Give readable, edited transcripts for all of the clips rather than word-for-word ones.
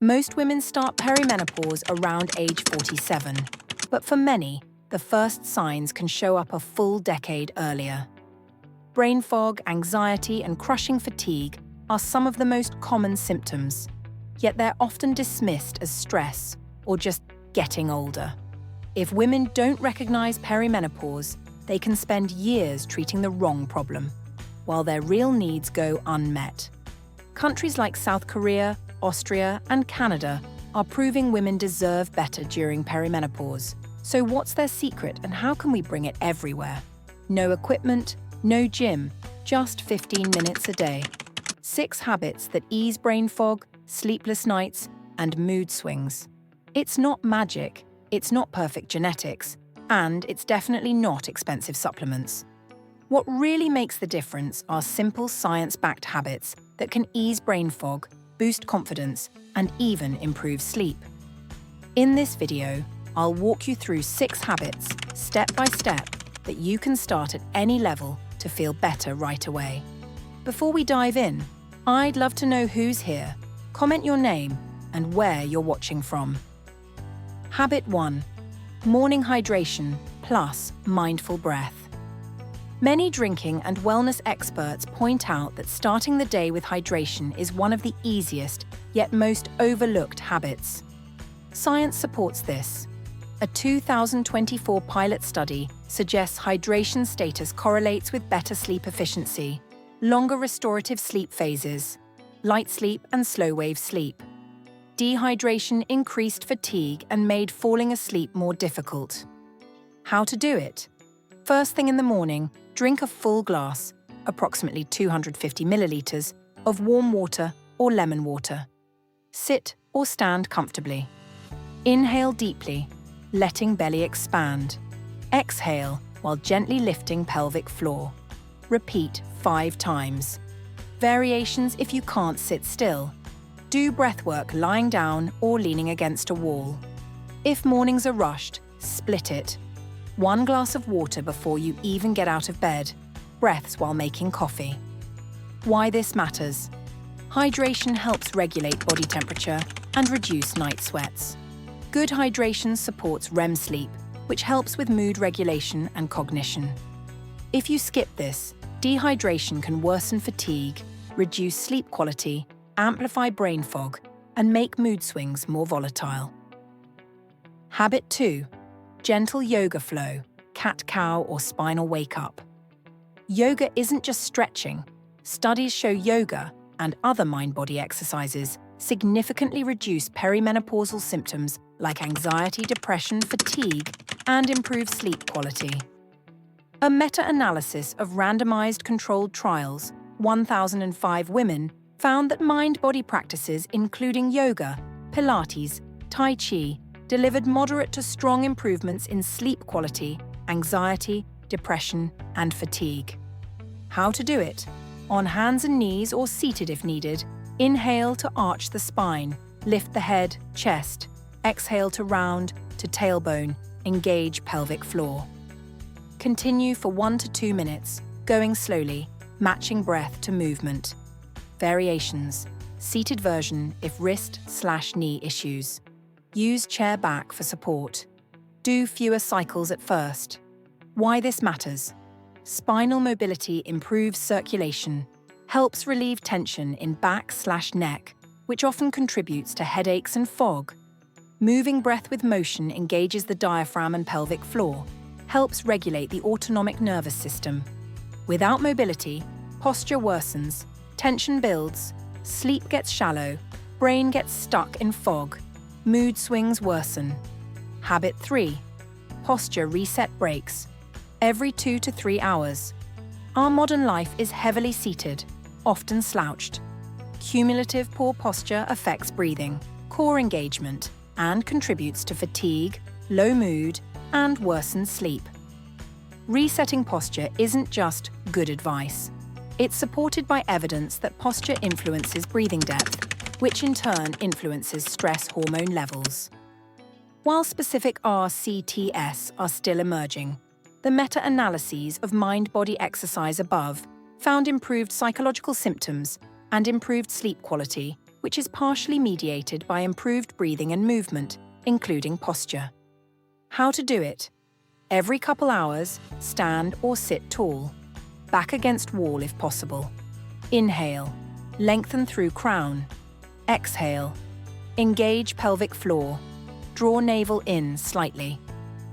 Most women start perimenopause around age 47, but for many, the first signs can show up a full decade earlier. Brain fog, anxiety, and crushing fatigue are some of the most common symptoms, yet they're often dismissed as stress or just getting older. If women don't recognize perimenopause, they can spend years treating the wrong problem, while their real needs go unmet. Countries like South Korea, Austria, and Canada are proving women deserve better during perimenopause. So what's their secret and how can we bring it everywhere? No equipment, no gym, just 15 minutes a day. 6 habits that ease brain fog, sleepless nights, and mood swings. It's not magic, it's not perfect genetics, and it's definitely not expensive supplements. What really makes the difference are simple science-backed habits that can ease brain fog, boost confidence, and even improve sleep. In this video, I'll walk you through 6 habits, step by step, that you can start at any level to feel better right away. Before we dive in, I'd love to know who's here. Comment your name and where you're watching from. Habit 1. Morning hydration plus mindful breath. Many drinking and wellness experts point out that starting the day with hydration is one of the easiest, yet most overlooked habits. Science supports this. A 2024 pilot study suggests hydration status correlates with better sleep efficiency, longer restorative sleep phases, light sleep and slow-wave sleep. Dehydration increased fatigue and made falling asleep more difficult. How to do it? First thing in the morning, drink a full glass, approximately 250 milliliters, of warm water or lemon water. Sit or stand comfortably. Inhale deeply, letting belly expand. Exhale while gently lifting pelvic floor. Repeat 5 times. Variations if you can't sit still. Do breathwork lying down or leaning against a wall. If mornings are rushed, split it. 1 glass of water before you even get out of bed. Breaths while making coffee. Why this matters? Hydration helps regulate body temperature and reduce night sweats. Good hydration supports REM sleep, which helps with mood regulation and cognition. If you skip this, dehydration can worsen fatigue, reduce sleep quality, amplify brain fog, and make mood swings more volatile. Habit 2. Gentle yoga flow, cat-cow or spinal wake-up. Yoga isn't just stretching. Studies show yoga and other mind-body exercises significantly reduce perimenopausal symptoms like anxiety, depression, fatigue, and improve sleep quality. A meta-analysis of randomized controlled trials, 1,005 women, found that mind-body practices including yoga, Pilates, Tai Chi, delivered moderate to strong improvements in sleep quality, anxiety, depression, and fatigue. How to do it? On hands and knees or seated if needed, inhale to arch the spine, lift the head, chest. Exhale to round to tailbone, engage pelvic floor. Continue for 1 to 2 minutes, going slowly, matching breath to movement. Variations. Seated version if wrist/knee issues. Use chair back for support. Do fewer cycles at first. Why this matters? Spinal mobility improves circulation, helps relieve tension in back/neck, which often contributes to headaches and fog. Moving breath with motion engages the diaphragm and pelvic floor, helps regulate the autonomic nervous system. Without mobility, posture worsens, tension builds, sleep gets shallow, brain gets stuck in fog, mood swings worsen. Habit 3. Posture reset breaks. Every 2 to 3 hours. Our modern life is heavily seated, often slouched. Cumulative poor posture affects breathing, core engagement, and contributes to fatigue, low mood, and worsened sleep. Resetting posture isn't just good advice. It's supported by evidence that posture influences breathing depth, which in turn influences stress hormone levels. While specific RCTS are still emerging, the meta-analyses of mind-body exercise above found improved psychological symptoms and improved sleep quality which is partially mediated by improved breathing and movement, including posture. How to do it? Every couple hours, stand or sit tall. Back against wall if possible. Inhale. Lengthen through crown. Exhale. Engage pelvic floor. Draw navel in slightly.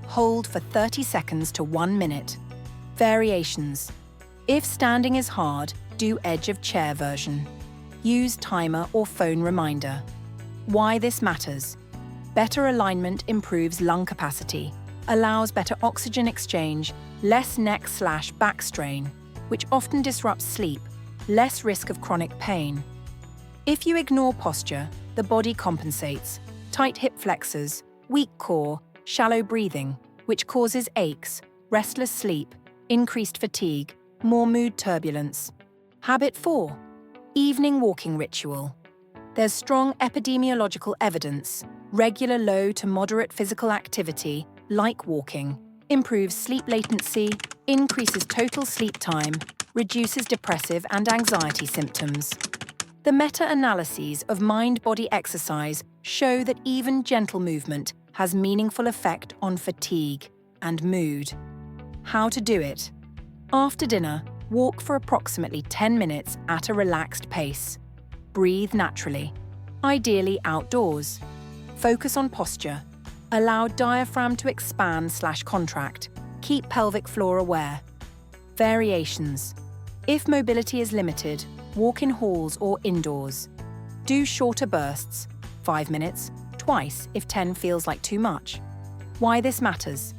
Hold for 30 seconds to 1 minute. Variations. If standing is hard, do edge of chair version. Use timer or phone reminder. Why this matters? Better alignment improves lung capacity, allows better oxygen exchange, less neck/back strain, which often disrupts sleep, less risk of chronic pain. If you ignore posture, the body compensates. Tight hip flexors, weak core, shallow breathing, which causes aches, restless sleep, increased fatigue, more mood turbulence. Habit 4. Evening walking ritual. There's strong epidemiological evidence. Regular low to moderate physical activity, like walking, improves sleep latency, increases total sleep time, reduces depressive and anxiety symptoms. The meta-analyses of mind-body exercise show that even gentle movement has meaningful effect on fatigue and mood. How to do it? After dinner, walk for approximately 10 minutes at a relaxed pace. Breathe naturally, ideally outdoors. Focus on posture. Allow diaphragm to expand/contract. Keep pelvic floor aware. Variations. If mobility is limited, walk in halls or indoors. Do shorter bursts, 5 minutes, twice if 10 feels like too much. Why this matters?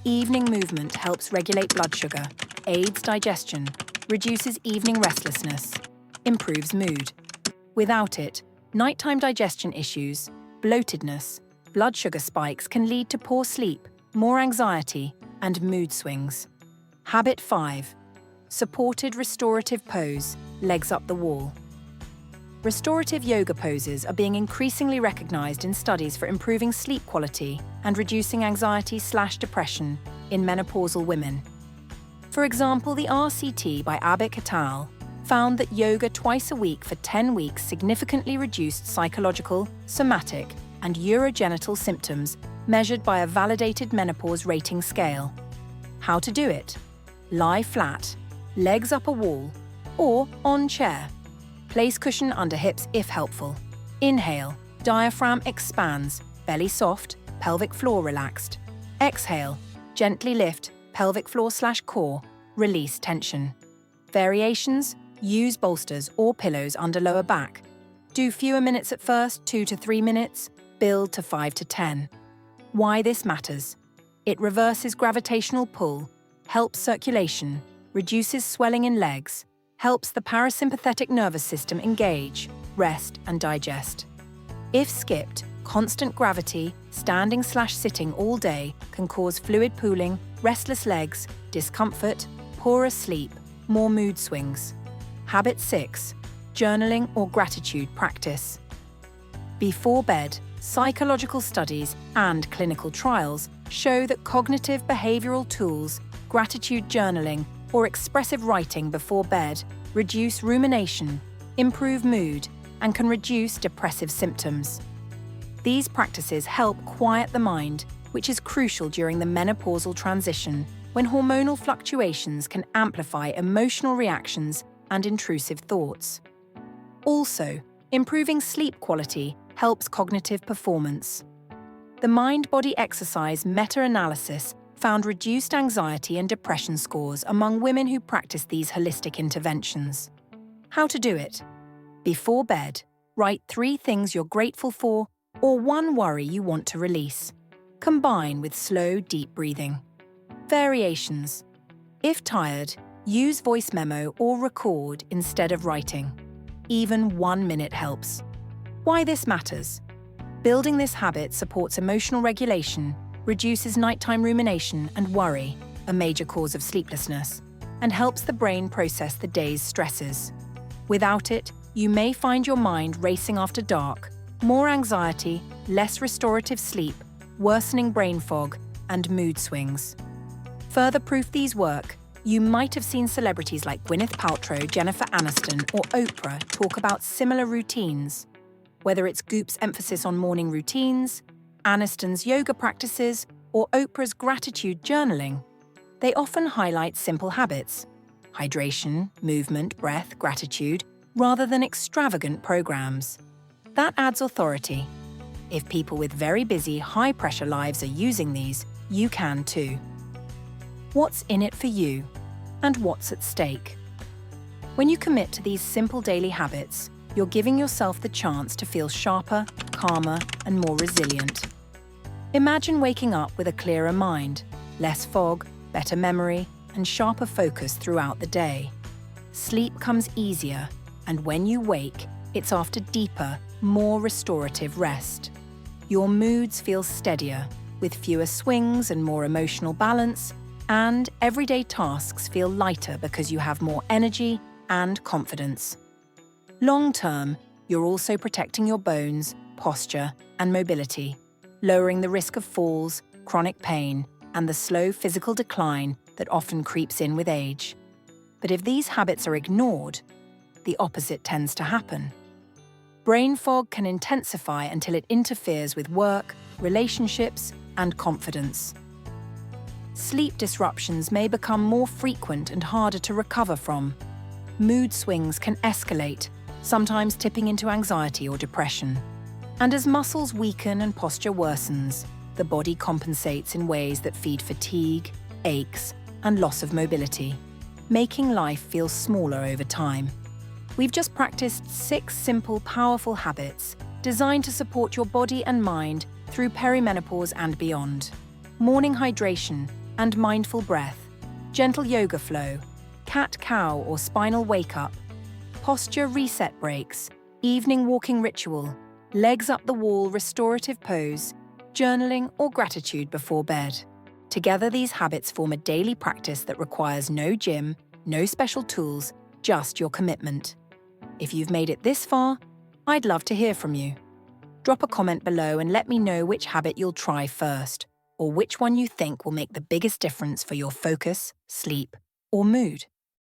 Evening movement helps regulate blood sugar, aids digestion, reduces evening restlessness, improves mood. Without it, nighttime digestion issues, bloatedness, blood sugar spikes can lead to poor sleep, more anxiety, and mood swings. Habit 5. Supported restorative pose, legs up the wall. Restorative yoga poses are being increasingly recognized in studies for improving sleep quality and reducing anxiety/depression in menopausal women. For example, the RCT by Abik et al. Found that yoga twice a week for 10 weeks significantly reduced psychological, somatic, and urogenital symptoms measured by a validated menopause rating scale. How to do it? Lie flat, legs up a wall, or on chair. Place cushion under hips if helpful. Inhale, diaphragm expands, belly soft, pelvic floor relaxed. Exhale, gently lift, pelvic floor/core, release tension. Variations, use bolsters or pillows under lower back. Do fewer minutes at first, 2 to 3 minutes, build to 5 to 10. Why this matters? It reverses gravitational pull, helps circulation, reduces swelling in legs, helps the parasympathetic nervous system engage, rest, and digest. If skipped, constant gravity, standing/sitting all day can cause fluid pooling, restless legs, discomfort, poorer sleep, more mood swings. Habit 6. Journaling or gratitude practice. Before bed, psychological studies and clinical trials show that cognitive behavioral tools, gratitude journaling, or expressive writing before bed reduce rumination, improve mood, and can reduce depressive symptoms. These practices help quiet the mind, which is crucial during the menopausal transition, when hormonal fluctuations can amplify emotional reactions and intrusive thoughts. Also, improving sleep quality helps cognitive performance. The mind-body exercise meta-analysis found reduced anxiety and depression scores among women who practice these holistic interventions. How to do it? Before bed, write 3 things you're grateful for or 1 worry you want to release. Combine with slow, deep breathing. Variations. If tired, use voice memo or record instead of writing. Even 1 minute helps. Why this matters? Building this habit supports emotional regulation, reduces nighttime rumination and worry, a major cause of sleeplessness, and helps the brain process the day's stresses. Without it, you may find your mind racing after dark, more anxiety, less restorative sleep, worsening brain fog, and mood swings. Further proof these work, you might have seen celebrities like Gwyneth Paltrow, Jennifer Aniston, or Oprah talk about similar routines. Whether it's Goop's emphasis on morning routines, Aniston's yoga practices, or Oprah's gratitude journaling, they often highlight simple habits: hydration, movement, breath, gratitude, rather than extravagant programs. That adds authority. If people with very busy, high-pressure lives are using these, you can too. What's in it for you? And what's at stake? When you commit to these simple daily habits, you're giving yourself the chance to feel sharper, calmer, and more resilient. Imagine waking up with a clearer mind, less fog, better memory, and sharper focus throughout the day. Sleep comes easier, and when you wake, it's after deeper, more restorative rest. Your moods feel steadier, with fewer swings and more emotional balance, and everyday tasks feel lighter because you have more energy and confidence. Long-term, you're also protecting your bones, posture, and mobility, lowering the risk of falls, chronic pain, and the slow physical decline that often creeps in with age. But if these habits are ignored, the opposite tends to happen. Brain fog can intensify until it interferes with work, relationships, and confidence. Sleep disruptions may become more frequent and harder to recover from. Mood swings can escalate, sometimes tipping into anxiety or depression. And as muscles weaken and posture worsens, the body compensates in ways that feed fatigue, aches, and loss of mobility, making life feel smaller over time. We've just practiced 6 simple, powerful habits designed to support your body and mind through perimenopause and beyond. Morning hydration and mindful breath, gentle yoga flow, cat-cow or spinal wake-up, posture reset breaks, evening walking ritual, legs up the wall restorative pose, journaling or gratitude before bed. Together, these habits form a daily practice that requires no gym, no special tools, just your commitment. If you've made it this far, I'd love to hear from you. Drop a comment below and let me know which habit you'll try first, or which one you think will make the biggest difference for your focus, sleep, or mood.